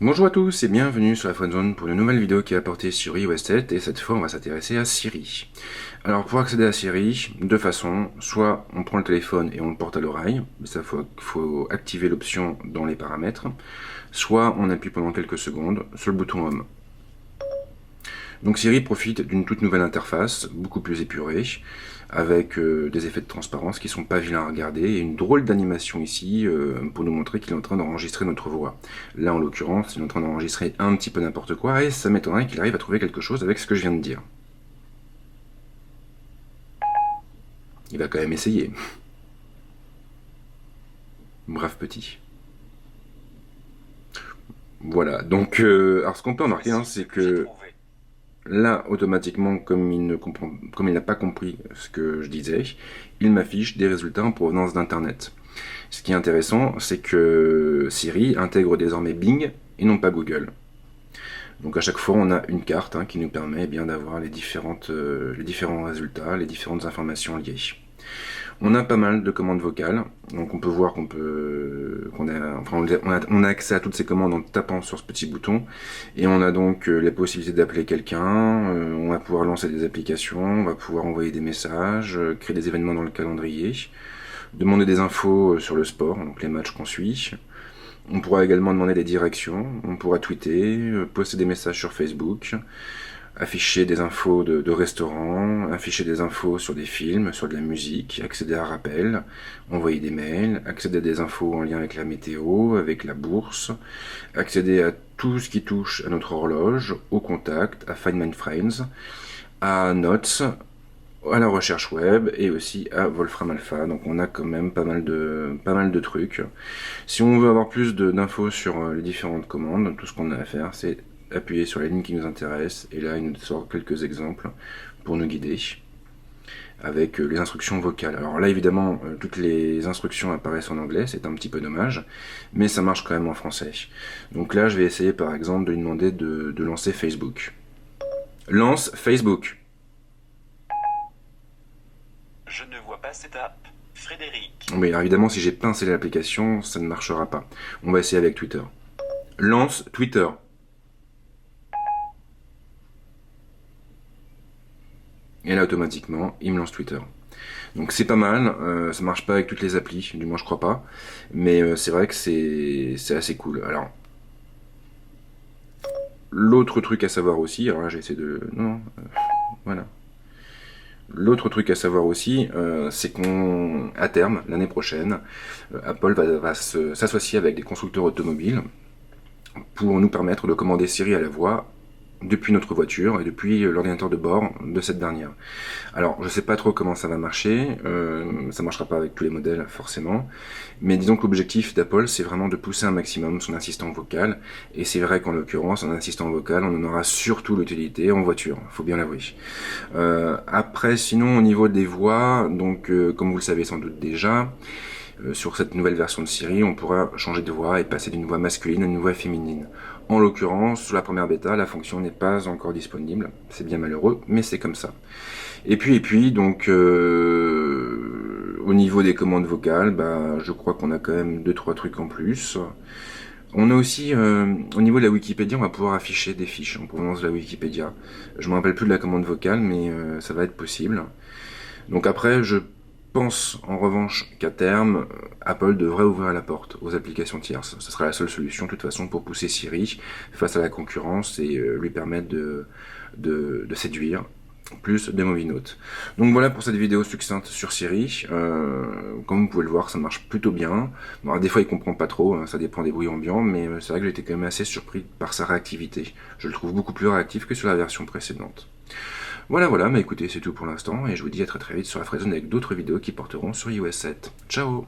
Bonjour à tous et bienvenue sur la Friendzone pour une nouvelle vidéo qui est apportée sur iOS 7 et cette fois on va s'intéresser à Siri. Alors pour accéder à Siri, deux façons, soit on prend le téléphone et on le porte à l'oreille, mais ça faut activer l'option dans les paramètres, soit on appuie pendant quelques secondes sur le bouton Home. Donc Siri profite d'une toute nouvelle interface, beaucoup plus épurée, avec des effets de transparence qui sont pas vilains à regarder, et une drôle d'animation ici pour nous montrer qu'il est en train d'enregistrer notre voix. Là en l'occurrence, il est en train d'enregistrer un petit peu n'importe quoi, et ça m'étonnerait qu'il arrive à trouver quelque chose avec ce que je viens de dire. Il va quand même essayer. Brave petit. Voilà, donc alors ce qu'on peut remarquer, c'est que là, automatiquement, comme il n'a pas compris ce que je disais, il m'affiche des résultats en provenance d'Internet. Ce qui est intéressant, c'est que Siri intègre désormais Bing et non pas Google. Donc à chaque fois, on a une carte qui nous permet bien d'avoir les différents résultats, les différentes informations liées. On a pas mal de commandes vocales, donc on peut voir on a accès à toutes ces commandes en tapant sur ce petit bouton, et on a donc la possibilité d'appeler quelqu'un, on va pouvoir lancer des applications, on va pouvoir envoyer des messages, créer des événements dans le calendrier, demander des infos sur le sport, donc les matchs qu'on suit. On pourra également demander des directions, on pourra tweeter, poster des messages sur Facebook, afficher des infos de restaurants, afficher des infos sur des films, sur de la musique, accéder à rappels, envoyer des mails, accéder à des infos en lien avec la météo, avec la bourse, accéder à tout ce qui touche à notre horloge, au contact, à Find My Friends, à Notes, à la recherche web et aussi à Wolfram Alpha. Donc on a quand même pas mal de trucs. Si on veut avoir plus d'infos sur les différentes commandes, tout ce qu'on a à faire, c'est appuyer sur la ligne qui nous intéresse, et là il nous sort quelques exemples pour nous guider avec les instructions vocales. Alors là évidemment toutes les instructions apparaissent en anglais, c'est un petit peu dommage, mais ça marche quand même en français. Donc là je vais essayer par exemple de lui demander de lancer Facebook. Lance Facebook. Je ne vois pas cette app. Frédéric. Mais alors évidemment si j'ai pincé l'application, ça ne marchera pas. On va essayer avec Twitter. Lance Twitter. Et là automatiquement il me lance Twitter. Donc c'est pas mal, ça marche pas avec toutes les applis, du moins je crois pas, mais c'est vrai que c'est assez cool. Alors l'autre truc à savoir aussi, alors là j'ai essayé de... Non, voilà. L'autre truc à savoir aussi, c'est qu'à terme, l'année prochaine, Apple va s'associer avec des constructeurs automobiles pour nous permettre de commander Siri à la voix depuis notre voiture et depuis l'ordinateur de bord de cette dernière. Alors, je sais pas trop comment ça va marcher, ça marchera pas avec tous les modèles forcément, mais disons que l'objectif d'Apple, c'est vraiment de pousser un maximum son assistant vocal, et c'est vrai qu'en l'occurrence, un assistant vocal, on en aura surtout l'utilité en voiture, faut bien l'avouer. Après, sinon, au niveau des voix, donc comme vous le savez sans doute déjà, sur cette nouvelle version de Siri, on pourra changer de voix et passer d'une voix masculine à une voix féminine. En l'occurrence, sous la première bêta, la fonction n'est pas encore disponible. C'est bien malheureux, mais c'est comme ça. Et puis, donc, au niveau des commandes vocales, bah, je crois qu'on a quand même 2-3 trucs en plus. On a aussi, au niveau de la Wikipédia, on va pouvoir afficher des fiches en provenance de la Wikipédia. Je me rappelle plus de la commande vocale, mais ça va être possible. Donc après, je pense en revanche qu'à terme, Apple devrait ouvrir la porte aux applications tierces. Ce sera la seule solution de toute façon pour pousser Siri face à la concurrence et lui permettre de séduire plus de Movinote. Donc voilà pour cette vidéo succincte sur Siri. Comme vous pouvez le voir, ça marche plutôt bien. Bon, des fois il comprend pas trop, ça dépend des bruits ambiants, mais c'est vrai que j'étais quand même assez surpris par sa réactivité. Je le trouve beaucoup plus réactif que sur la version précédente. Voilà, mais écoutez, c'est tout pour l'instant, et je vous dis à très très vite sur la Friendzone avec d'autres vidéos qui porteront sur iOS 7. Ciao!